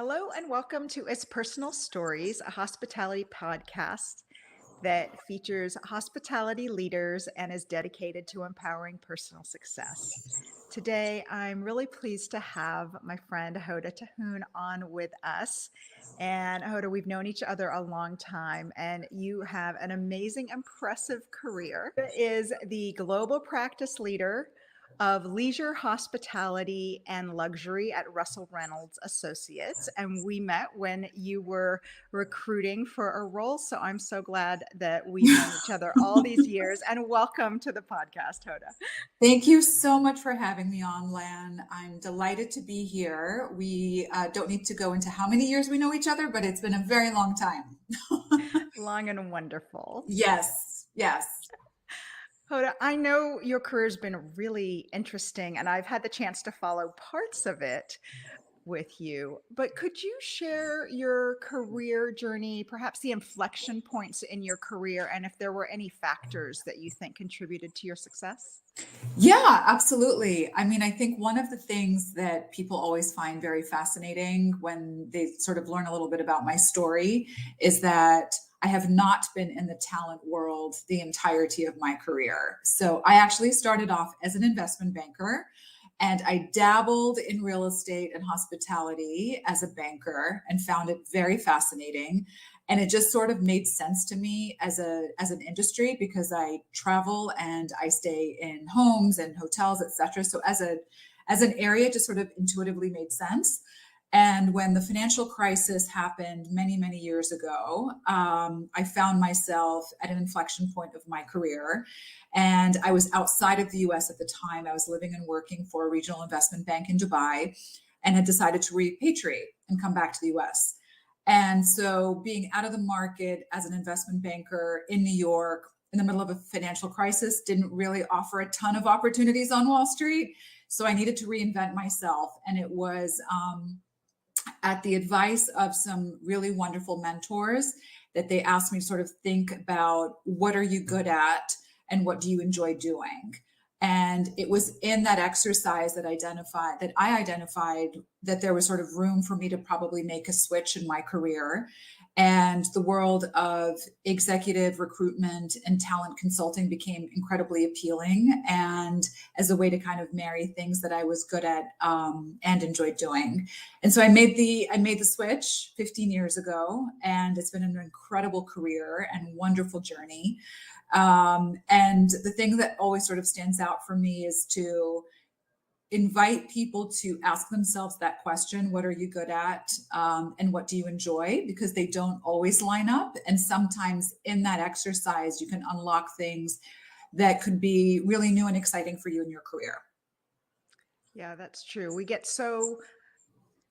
Hello and welcome to It's Personal Stories, a hospitality podcast that features hospitality leaders and is dedicated to empowering personal success. Today, I'm really pleased to have my friend Hoda Tahoun on with us. And Hoda, we've known each other a long time, and you have an amazing, impressive career. Hoda is the global practice leader of leisure, hospitality, and luxury at Russell Reynolds Associates. And we met when you were recruiting for a role. So I'm so glad that we've known each other all these years. And welcome to the podcast, Hoda. Thank you so much for having me on, Lan. I'm delighted to be here. We don't need to go into how many years we know each other, but it's been a very long time. Long and wonderful. Yes, yes. Hoda, I know your career's been really interesting, and I've had the chance to follow parts of it with you. But could you share your career journey, perhaps the inflection points in your career, and if there were any factors that you think contributed to your success? Yeah, absolutely. I mean, I think one of the things that people always find very fascinating when they sort of learn a little bit about my story is that I have not been in the talent world the entirety of my career. So I actually started off as an investment banker and I dabbled in real estate and hospitality as a banker and found it very fascinating. And it just sort of made sense to me as an industry because I travel and I stay in homes and hotels, etc. So as an area, it just sort of intuitively made sense. And when the financial crisis happened many years ago, I found myself at an inflection point of my career. And I was outside of the US at the time. I was living and working for a regional investment bank in Dubai and had decided to repatriate and come back to the US. And so being out of the market as an investment banker in New York in the middle of a financial crisis didn't really offer a ton of opportunities on Wall Street. So I needed to reinvent myself. And it was at the advice of some really wonderful mentors that they asked me to sort of think about what are you good at and what do you enjoy doing. And it was in that exercise that I identified that there was sort of room for me to probably make a switch in my career. And the world of executive recruitment and talent consulting became incredibly appealing and as a way to kind of marry things that I was good at and enjoyed doing. And so I made the switch 15 years ago, and it's been an incredible career and wonderful journey. And the thing that always sort of stands out for me is to invite people to ask themselves that question, what are you good at? And what do you enjoy? Because they don't always line up. And sometimes in that exercise, you can unlock things that could be really new and exciting for you in your career. Yeah, that's true. We get so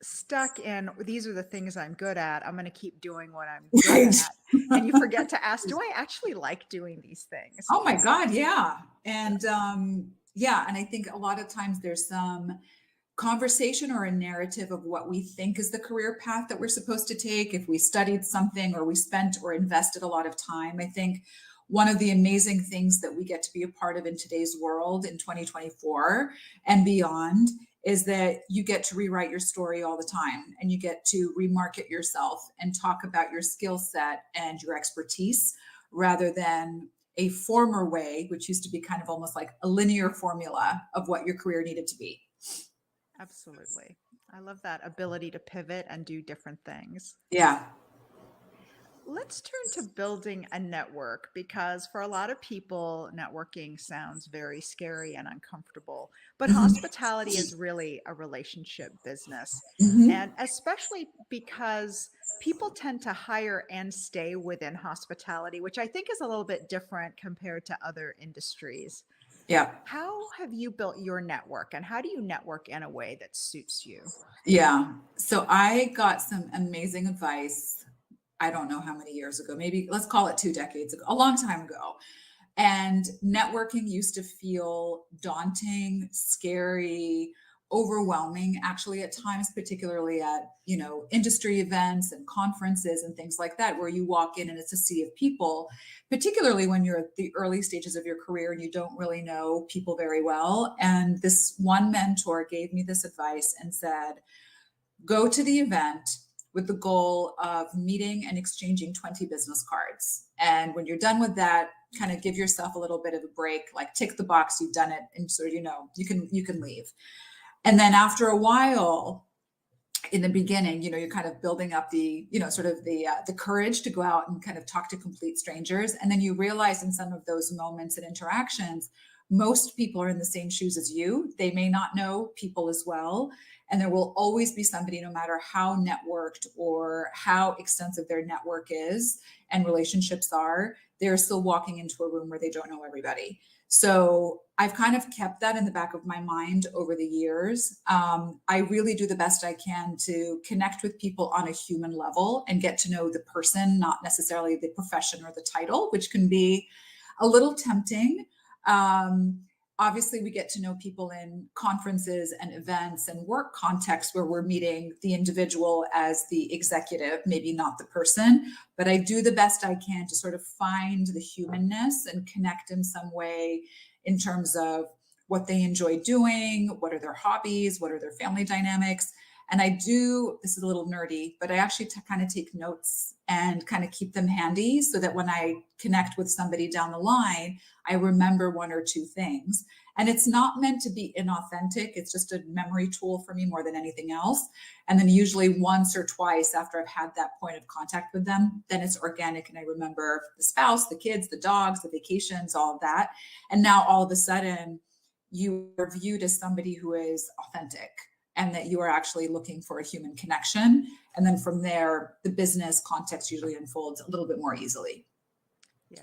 stuck in these are the things I'm good at. I'm going to keep doing what I'm good Right. at. And you forget to ask, do I actually like doing these things? Oh my God, yeah. And yeah, and I think a lot of times there's some conversation or a narrative of what we think is the career path that we're supposed to take if we studied something or we spent or invested a lot of time. I think one of the amazing things that we get to be a part of in today's world in 2024 and beyond is that you get to rewrite your story all the time and you get to remarket yourself and talk about your skill set and your expertise rather than a former way, which used to be kind of almost like a linear formula of what your career needed to be. Absolutely. I love that ability to pivot and do different things. Yeah. Let's turn to building a network because for a lot of people, networking sounds very scary and uncomfortable. But Mhm. hospitality is really a relationship business. Mhm. And especially because people tend to hire and stay within hospitality, which I think is a little bit different compared to other industries. Yeah. How have you built your network and how do you network in a way that suits you? Yeah. So I got some amazing advice. I don't know how many years ago, maybe let's call it 2 decades ago, a long time ago. And networking used to feel daunting, scary, overwhelming, actually, at times, particularly at, industry events and conferences and things like that, where you walk in and it's a sea of people, particularly when you're at the early stages of your career and you don't really know people very well. And this one mentor gave me this advice and said, go to the event with the goal of meeting and exchanging 20 business cards. And when you're done with that, kind of give yourself a little bit of a break, like tick the box, you've done it, and so you can leave. And then after a while, in the beginning, you're kind of building up the, sort of the courage to go out and kind of talk to complete strangers. And then you realize in some of those moments and interactions, most people are in the same shoes as you. They may not know people as well. And there will always be somebody, no matter how networked or how extensive their network is and relationships are, they're still walking into a room where they don't know everybody. So I've kind of kept that in the back of my mind over the years. I really do the best I can to connect with people on a human level and get to know the person, not necessarily the profession or the title, which can be a little tempting. Obviously, we get to know people in conferences and events and work contexts where we're meeting the individual as the executive, maybe not the person, but I do the best I can to sort of find the humanness and connect in some way in terms of what they enjoy doing, what are their hobbies, what are their family dynamics. And I do, this is a little nerdy, but I actually kind of take notes and kind of keep them handy so that when I connect with somebody down the line, I remember one or two things. And it's not meant to be inauthentic. It's just a memory tool for me more than anything else. And then usually once or twice after I've had that point of contact with them, then it's organic. And I remember the spouse, the kids, the dogs, the vacations, all of that. And now all of a sudden you are viewed as somebody who is authentic, and that you are actually looking for a human connection. And then from there, the business context usually unfolds a little bit more easily. Yeah.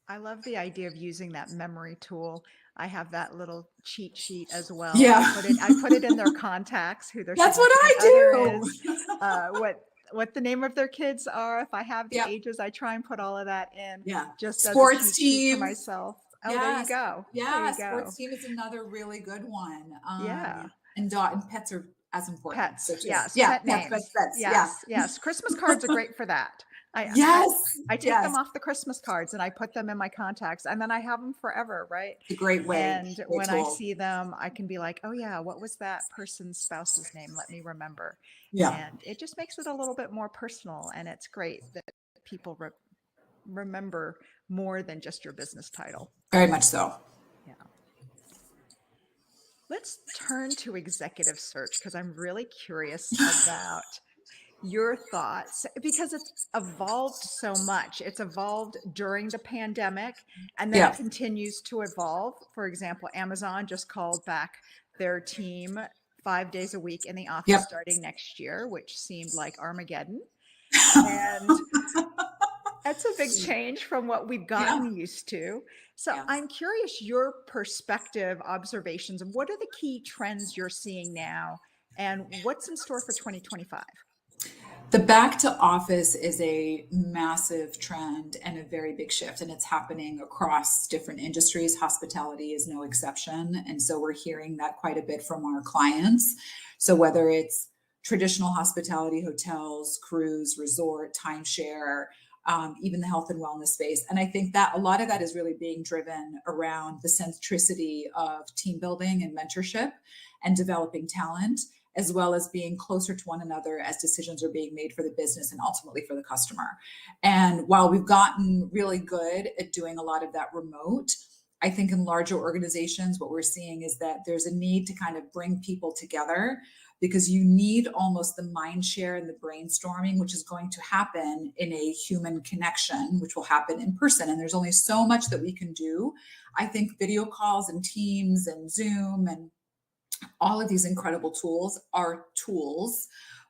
I love the idea of using that memory tool. I have that little cheat sheet as well. Yeah. I put it in their contacts, who their That's what I significant do. other is, what the name of their kids are. If I have the Yep. ages, I try and put all of that in. Yeah. Just Sports as a cheat sheet for team. myself. Oh, Yes. there you go. Yeah. There you Sports go. team is another really good one. Yeah. And pets are as important. Pets, So just, yes, yeah, pet names. pets. Yes, Yeah. yes. Christmas cards are great for that. Yes. I take Yes. them off the Christmas cards and I put them in my contacts, and then I have them forever, right? It's a great way. And when I see them, I can be like, oh yeah, what was that person's spouse's name? Let me remember. Yeah. And it just makes it a little bit more personal, and it's great that people remember more than just your business title. Very much so. Yeah. Let's turn to executive search, because I'm really curious about your thoughts, because it's evolved so much. It's evolved during the pandemic, and then it continues to evolve. For example, Amazon just called back their team 5 days a week in the office starting next year, which seemed like Armageddon. And that's a big change from what we've gotten used to. So I'm curious, your perspective, observations, what are the key trends you're seeing now, and what's in store for 2025? The back to office is a massive trend and a very big shift, and it's happening across different industries. Hospitality is no exception. And so we're hearing that quite a bit from our clients. So whether it's traditional hospitality, hotels, cruise, resort, timeshare, even the health and wellness space. And I think that a lot of that is really being driven around the centricity of team building and mentorship and developing talent, as well as being closer to one another as decisions are being made for the business and ultimately for the customer. And while we've gotten really good at doing a lot of that remote, I think in larger organizations, what we're seeing is that there's a need to kind of bring people together, because you need almost the mind share and the brainstorming, which is going to happen in a human connection, which will happen in person. And there's only so much that we can do. I think video calls and Teams and Zoom and all of these incredible tools are tools,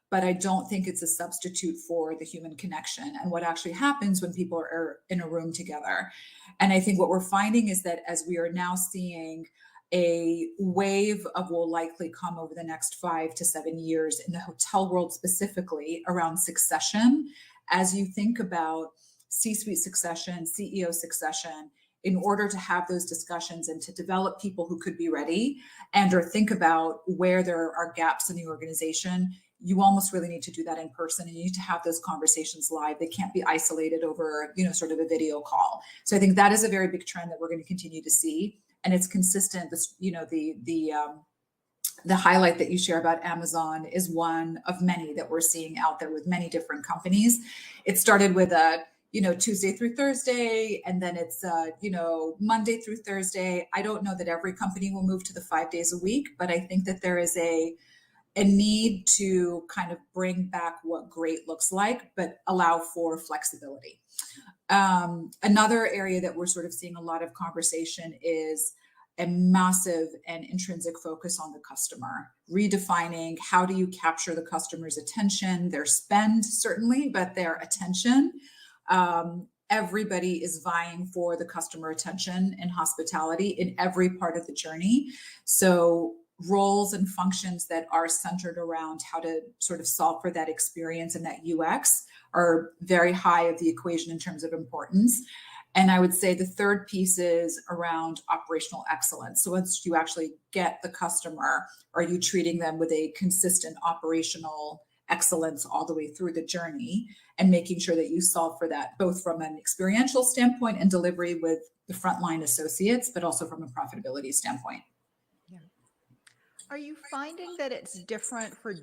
but I don't think it's a substitute for the human connection and what actually happens when people are in a room together. And I think what we're finding is that as we are now seeing a wave of will likely come over the next 5 to 7 years in the hotel world, specifically around succession, as you think about C-suite succession, CEO succession, in order to have those discussions and to develop people who could be ready and or think about where there are gaps in the organization, you almost really need to do that in person, and you need to have those conversations live. They can't be isolated over, sort of a video call. So I think that is a very big trend that we're going to continue to see. And it's consistent, the the highlight that you share about Amazon is one of many that we're seeing out there with many different companies. It started with a, Tuesday through Thursday, and then it's, Monday through Thursday. I don't know that every company will move to the 5 days a week, but I think that there is a need to kind of bring back what great looks like, but allow for flexibility. Another area that we're sort of seeing a lot of conversation is a massive and intrinsic focus on the customer, redefining how do you capture the customer's attention, their spend certainly, but their attention. Everybody is vying for the customer attention in hospitality in every part of the journey. So roles and functions that are centered around how to sort of solve for that experience and that UX are very high of the equation in terms of importance. And I would say the third piece is around operational excellence. So once you actually get the customer, are you treating them with a consistent operational excellence all the way through the journey, and making sure that you solve for that, both from an experiential standpoint and delivery with the frontline associates, but also from a profitability standpoint. Yeah. Are you finding that it's different for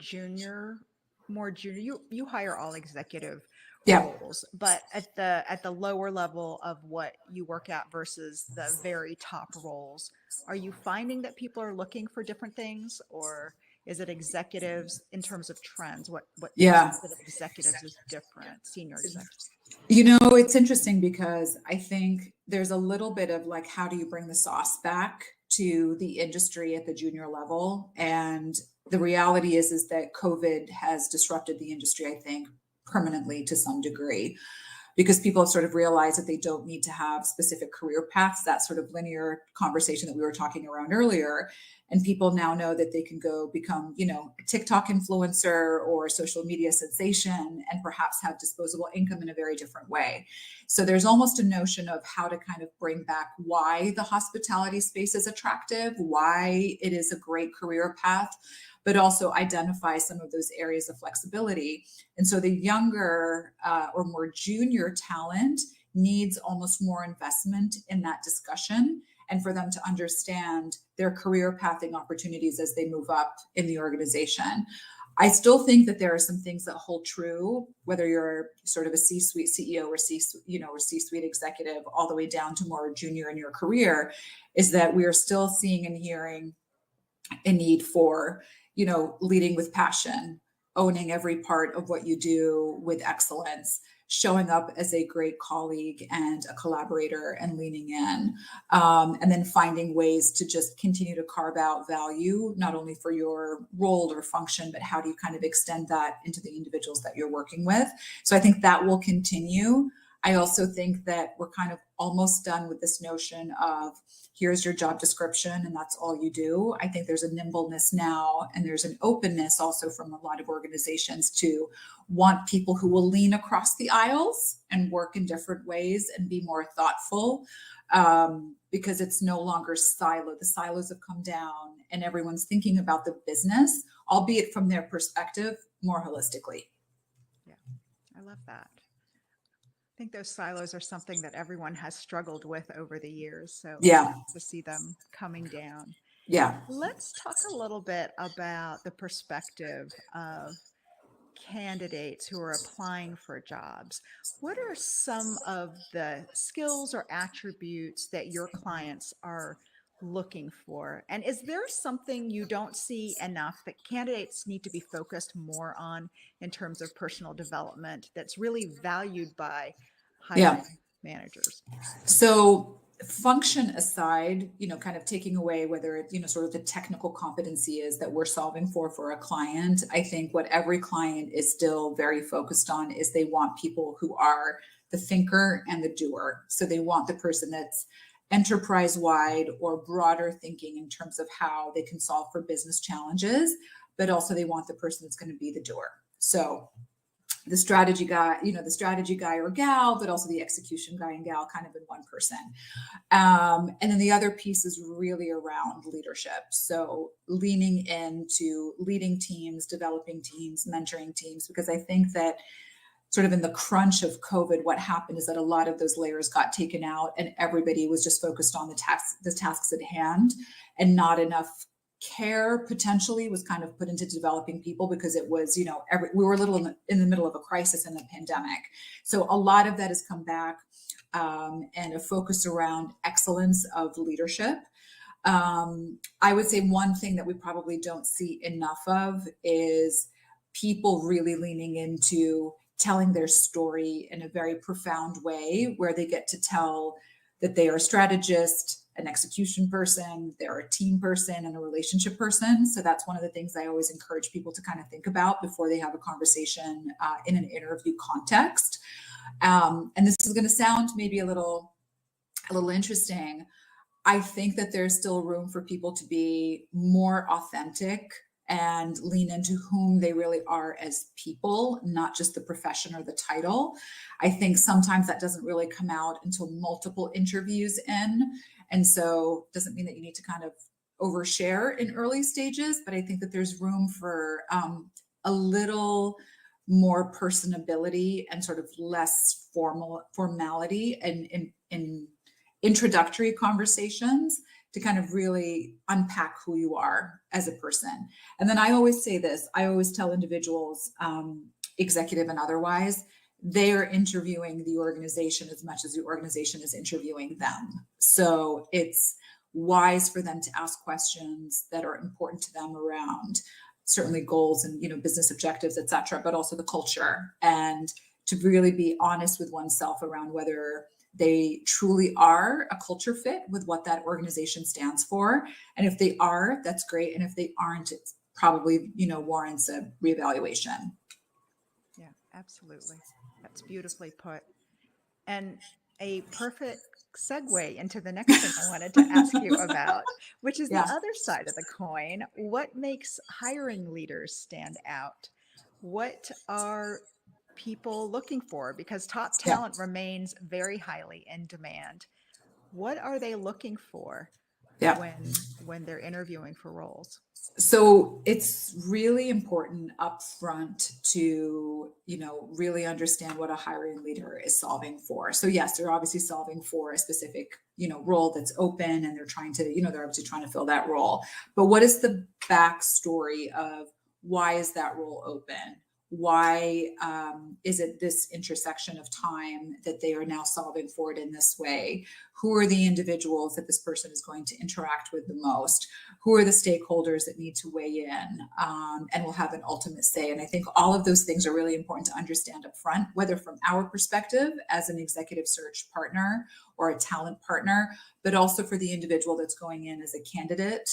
more junior? You hire all executive Yeah. roles, but at the lower level of what you work at versus the very top roles, are you finding that people are looking for different things, or is it executives in terms of trends? What Yeah. percent of executives is different, senior executives? It's interesting because I think there's a little bit of like, how do you bring the sauce back to the industry at the junior level? And the reality is that COVID has disrupted the industry, I think, permanently to some degree, because people have sort of realized that they don't need to have specific career paths, that sort of linear conversation that we were talking around earlier. And people now know that they can go become, a TikTok influencer or a social media sensation and perhaps have disposable income in a very different way. So there's almost a notion of how to kind of bring back why the hospitality space is attractive, why it is a great career path, but also identify some of those areas of flexibility. And so the younger or more junior talent needs almost more investment in that discussion, and for them to understand their career pathing opportunities as they move up in the organization. I still think that there are some things that hold true, whether you're sort of a C-suite CEO or C-suite executive, all the way down to more junior in your career, is that we are still seeing and hearing a need for, leading with passion, owning every part of what you do with excellence, showing up as a great colleague and a collaborator and leaning in, and then finding ways to just continue to carve out value, not only for your role or function, but how do you kind of extend that into the individuals that you're working with. So I think that will continue. I also think that we're kind of almost done with this notion of here's your job description and that's all you do. I think there's a nimbleness now, and there's an openness also from a lot of organizations to want people who will lean across the aisles and work in different ways and be more thoughtful, because it's no longer silo. The silos have come down and everyone's thinking about the business, albeit from their perspective, more holistically. Yeah, I love that. I think those silos are something that everyone has struggled with over the years. So Yeah. to see them coming down. Yeah. Let's talk a little bit about the perspective of candidates who are applying for jobs. What are some of the skills or attributes that your clients are looking for? And is there something you don't see enough that candidates need to be focused more on in terms of personal development that's really valued by hiring Yeah. managers? So function aside, kind of taking away whether it, sort of the technical competency is that we're solving for a client, I think what every client is still very focused on is they want people who are the thinker and the doer. So they want the person that's enterprise-wide or broader thinking in terms of how they can solve for business challenges, but also they want the person that's going to be the doer. So the strategy guy or gal, but also the execution guy and gal kind of in one person. And then the other piece is really around leadership. So leaning into leading teams, developing teams, mentoring teams, because I think that sort of in the crunch of COVID, what happened is that a lot of those layers got taken out and everybody was just focused on the tasks at hand, and not enough care potentially was kind of put into developing people because it was, we were a little in the middle of a crisis in the pandemic. So a lot of that has come back, and a focus around excellence of leadership. I would say one thing that we probably don't see enough of is people really leaning into telling their story in a very profound way, where they get to tell that they are a strategist, an execution person, they're a team person, and a relationship person. So that's one of the things I always encourage people to kind of think about before they have a conversation in an interview context. And this is going to sound maybe a little interesting. I think that there's still room for people to be more authentic and lean into whom they really are as people, not just the profession or the title. I think sometimes that doesn't really come out until multiple interviews in. And so it doesn't mean that you need to kind of overshare in early stages, but I think that there's room for a little more personability and sort of less formality and in introductory conversations to kind of really unpack who you are as a person. And then I always say this, I always tell individuals, executive and otherwise, they are interviewing the organization as much as the organization is interviewing them. So it's wise for them to ask questions that are important to them around certainly goals and, business objectives, et cetera, but also the culture, and to really be honest with oneself around whether they truly are a culture fit with what that organization stands for. And if they are, that's great. And if they aren't, it's probably, warrants a reevaluation. Yeah, absolutely. That's beautifully put. And a perfect segue into the next thing I wanted to ask you about, which is the Yeah. other side of the coin. What makes hiring leaders stand out? What are people looking for? Because top Yeah. talent remains very highly in demand. What are they looking for Yeah. when they're interviewing for roles? So it's really important up front to, really understand what a hiring leader is solving for. So yes, they're obviously solving for a specific, role that's open, and they're trying to, they're obviously trying to fill that role. But what is the backstory of why is that role open? Why is it this intersection of time that they are now solving for it in this way? Who are the individuals that this person is going to interact with the most? Who are the stakeholders that need to weigh in and will have an ultimate say? And I think all of those things are really important to understand up front, whether from our perspective as an executive search partner or a talent partner, but also for the individual that's going in as a candidate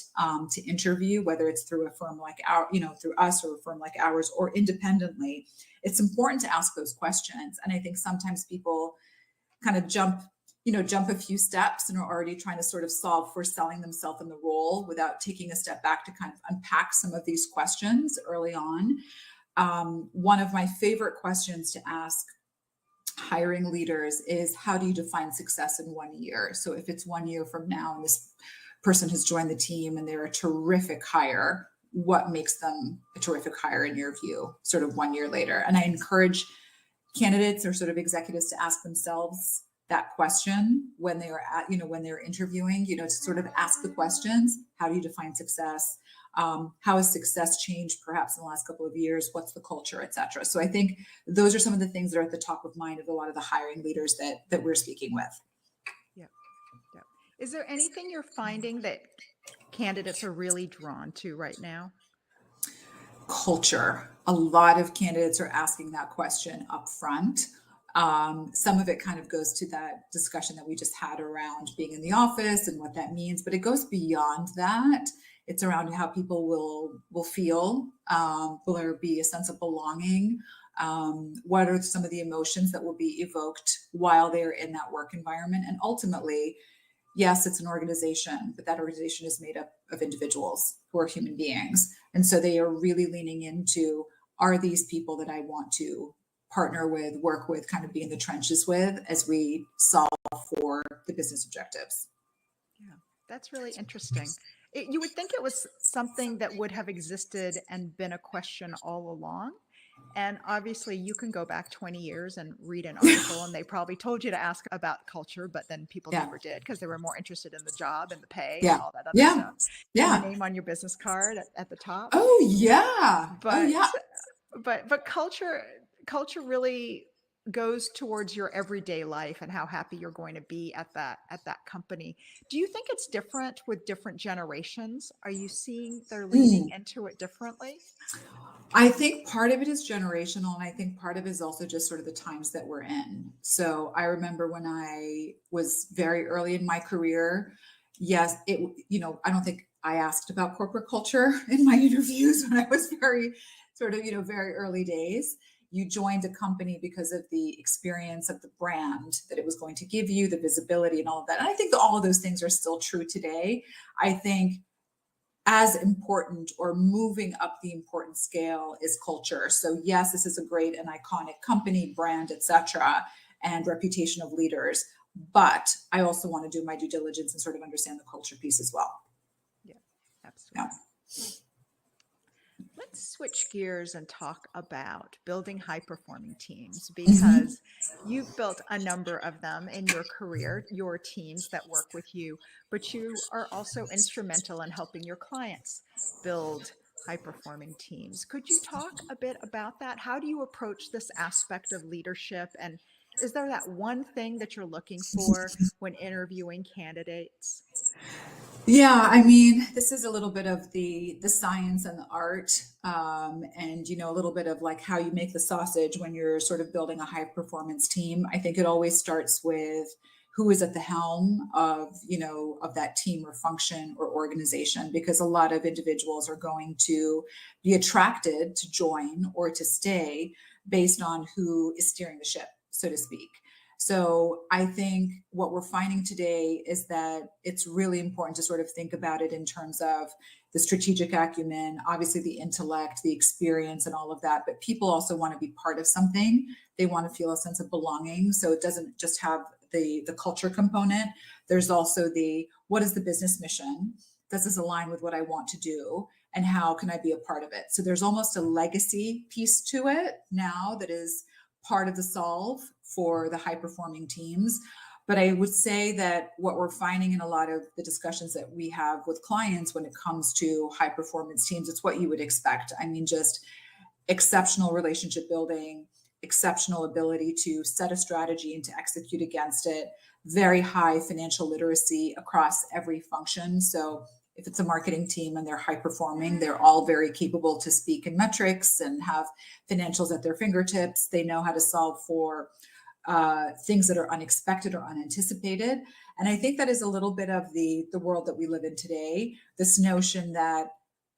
to interview, whether it's through a firm like through us or a firm like ours or independently. It's important to ask those questions. And I think sometimes people kind of jump a few steps and are already trying to sort of solve for selling themselves in the role without taking a step back to kind of unpack some of these questions early on. One of my favorite questions to ask hiring leaders is, how do you define success in 1 year? So if it's 1 year from now and this person has joined the team and they're a terrific hire, what makes them a terrific hire in your view, sort of 1 year later? And I encourage candidates or sort of executives to ask themselves that question when they are when they're interviewing, to sort of ask the questions. How do you define success? How has success changed perhaps in the last couple of years? What's the culture, et cetera? So I think those are some of the things that are at the top of mind of a lot of the hiring leaders that we're speaking with. Yeah. Yeah. Is there anything you're finding that candidates are really drawn to right now? Culture. A lot of candidates are asking that question up front. Some of it kind of goes to that discussion that we just had around being in the office and what that means, but it goes beyond that. It's around how people will feel. Will there be a sense of belonging? What are some of the emotions that will be evoked while they're in that work environment? And ultimately, yes, it's an organization, but that organization is made up of individuals who are human beings. And so they are really leaning into, are these people that I want to partner with, work with, kind of be in the trenches with as we solve for the business objectives? Yeah, that's really interesting. You would think it was something that would have existed and been a question all along. And obviously, you can go back 20 years and read an article, and they probably told you to ask about culture, but then people Yeah. never did because they were more interested in the job and the pay and Yeah. all that other Yeah. stuff and the Yeah. name on your business card at the top. Oh, yeah. Oh, But yeah. but culture really goes towards your everyday life and how happy you're going to be at that company. Do you think it's different with different generations? Are you seeing they're leaning Mm. into it differently? I think part of it is generational, and I think part of it is also just sort of the times that we're in. So I remember when I was very early in my career, yes, I don't think I asked about corporate culture in my interviews when I was very sort of, very early days. You joined a company because of the experience of the brand that it was going to give you, the visibility and all of that. And I think that all of those things are still true today. I think as important or moving up the importance scale is culture. So yes, this is a great and iconic company, brand, etc., and reputation of leaders. But I also want to do my due diligence and sort of understand the culture piece as well. Yeah, Yeah. absolutely. Let's switch gears and talk about building high performing teams Mm-hmm. because you've built a number of them in your career, your teams that work with you, but you are also instrumental in helping your clients build high performing teams. Could you talk a bit about that? How do you approach this aspect of leadership? And is there that one thing that you're looking for when interviewing candidates? Yeah, I mean, this is a little bit of the science and the art, and a little bit of like how you make the sausage when you're sort of building a high performance team. I think it always starts with who is at the helm of that team or function or organization, because a lot of individuals are going to be attracted to join or to stay based on who is steering the ship, so to speak. So I think what we're finding today is that it's really important to sort of think about it in terms of the strategic acumen, obviously the intellect, the experience, and all of that. But people also want to be part of something. They want to feel a sense of belonging. So it doesn't just have the culture component. There's also the what is the business mission? Does this align with what I want to do? And how can I be a part of it? So there's almost a legacy piece to it now that is part of the solve for the high performing teams. But I would say that what we're finding in a lot of the discussions that we have with clients when it comes to high performance teams, it's what you would expect. I mean, just exceptional relationship building, exceptional ability to set a strategy and to execute against it, very high financial literacy across every function. So if it's a marketing team and they're high performing, they're all very capable to speak in metrics and have financials at their fingertips. They know how to solve for things that are unexpected or unanticipated. And I think that is a little bit of the world that we live in today, this notion that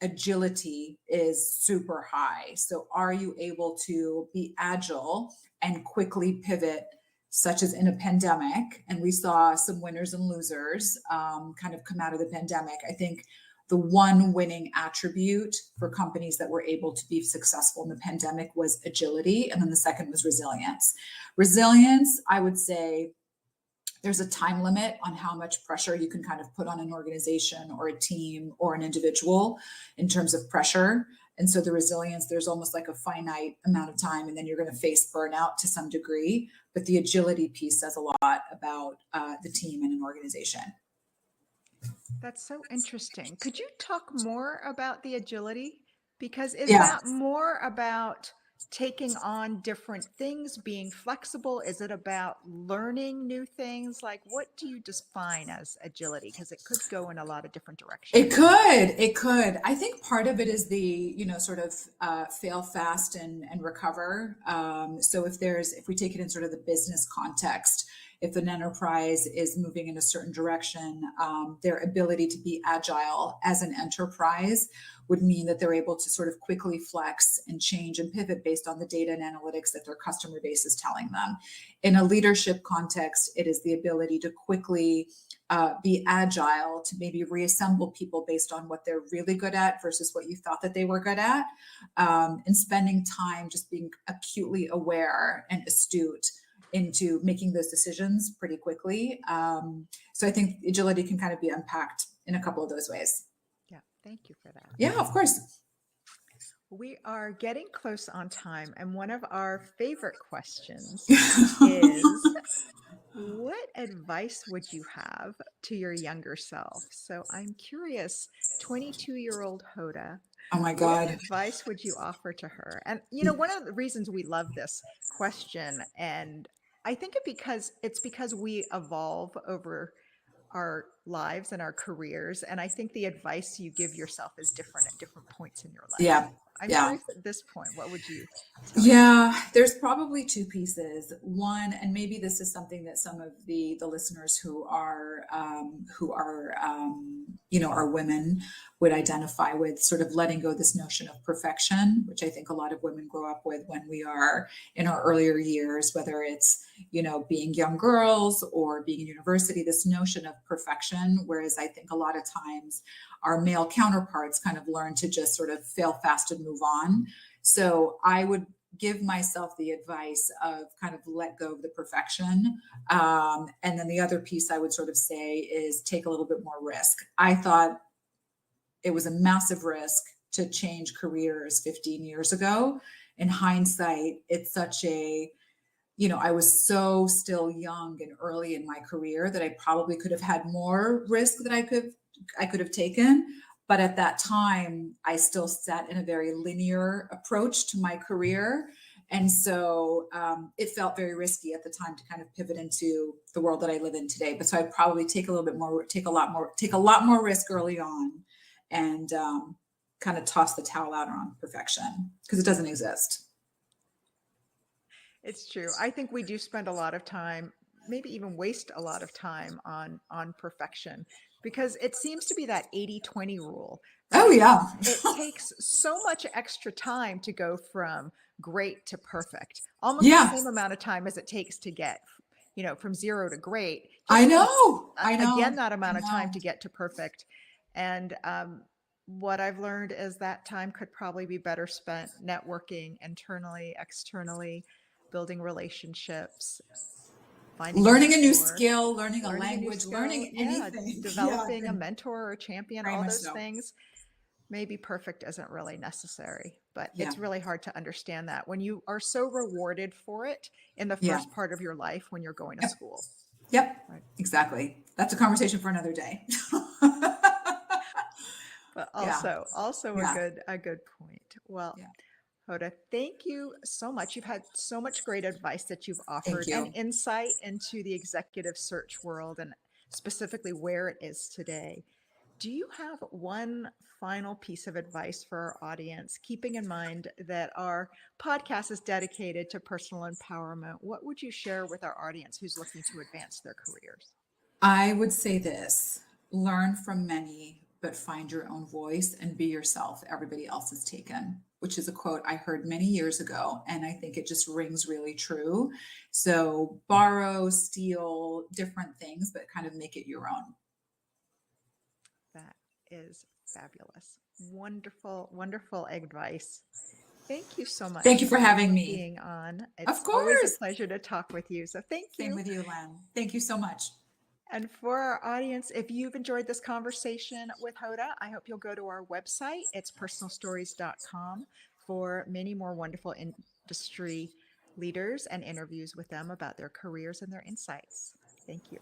agility is super high. So are you able to be agile and quickly pivot, such as in a pandemic? And we saw some winners and losers kind of come out of the pandemic. I think the one winning attribute for companies that were able to be successful in the pandemic was agility. And then the second was resilience. Resilience, I would say, there's a time limit on how much pressure you can kind of put on an organization or a team or an individual in terms of pressure. And so the resilience, there's almost like a finite amount of time, and then you're going to face burnout to some degree. But the agility piece says a lot about the team and an organization. That's so interesting. Could you talk more about the agility? Because is Yeah. that more about taking on different things, being flexible? Is it about learning new things? Like, what do you define as agility? Because it could go in a lot of different It directions. could, it could. I think part of it is the, sort of fail fast and recover. So if we take it in sort of the business context, if an enterprise is moving in a certain direction, their ability to be agile as an enterprise would mean that they're able to sort of quickly flex and change and pivot based on the data and analytics that their customer base is telling them. In a leadership context, it is the ability to quickly be agile to maybe reassemble people based on what they're really good at versus what you thought that they were good at, and spending time just being acutely aware and astute into making those decisions pretty quickly. So I think agility can kind of be unpacked in a couple of those ways. Yeah, thank you for that. Yeah, of course. We are getting close on time, and one of our favorite questions is, what advice would you have to your younger self? So I'm curious, 22-year-old Hoda, Oh my what God. advice would you offer to her? And one of the reasons we love this question, and I think it's because we evolve over our lives and our careers, and I think the advice you give yourself is different at different points in your life. Yeah. I'm Yeah. curious at this point, what would you tell yourself? Yeah, there's probably two pieces. One, and maybe this is something that some of the listeners who are women would identify with, sort of letting go this notion of perfection, which I think a lot of women grow up with when we are in our earlier years, whether it's being young girls or being in university. This notion of perfection, whereas I think a lot of times our male counterparts kind of learn to just sort of fail fast and move on. So I would give myself the advice of kind of let go of the perfection. And then the other piece I would sort of say is take a little bit more risk. I thought it was a massive risk to change careers 15 years ago. In hindsight, it's such I was so still young and early in my career that I probably could have had more risk that I could have taken. But at that time, I still sat in a very linear approach to my career. And so it felt very risky at the time to kind of pivot into the world that I live in today. But so I'd probably take a lot more risk early on, and kind of toss the towel out on perfection, because it doesn't exist. It's true. I think we do spend a lot of time, maybe even waste a lot of time on perfection, because it seems to be that 80-20 rule, Oh right? yeah. It takes so much extra time to go from great to perfect, almost the Yeah. same amount of time as it takes to get, from 0 to great. I Just know. I know. again, that I amount of time know. to get to perfect. And what I've learned is that time could probably be better spent networking internally, externally, building relationships, finding a Learning a new mentor, skill, learning a learning a new language, skill. learning Yeah, anything. Yeah, developing a mentor or a champion, very all much those so. things. Maybe perfect isn't really necessary, but Yeah. it's really hard to understand that when you are so rewarded for it in the Yeah. first part of your life when you're going to Yep. school. Yep. Right. Exactly. That's a conversation for another day. But Yeah. also Yeah. a good point. Well, Yeah. Hoda, thank you so much. You've had so much great advice that you've Thank offered and you. insight into the executive search world and specifically where it is today. Do you have one final piece of advice for our audience, keeping in mind that our podcast is dedicated to personal empowerment? What would you share with our audience who's looking to advance their careers? I would say this: learn from many, but find your own voice and be yourself. Everybody else is taken, which is a quote I heard many years ago. And I think it just rings really true. So borrow, steal different things, but kind of make it your own. That is fabulous. Wonderful, wonderful advice. Thank you so much, Thank you for Hoda, having for me. being on. Of It's always a course. pleasure to talk with you. So thank Same you. with you, Len. Thank you so much. And for our audience, if you've enjoyed this conversation with Hoda, I hope you'll go to our website. It's personalstories.com for many more wonderful industry leaders and interviews with them about their careers and their insights. Thank you.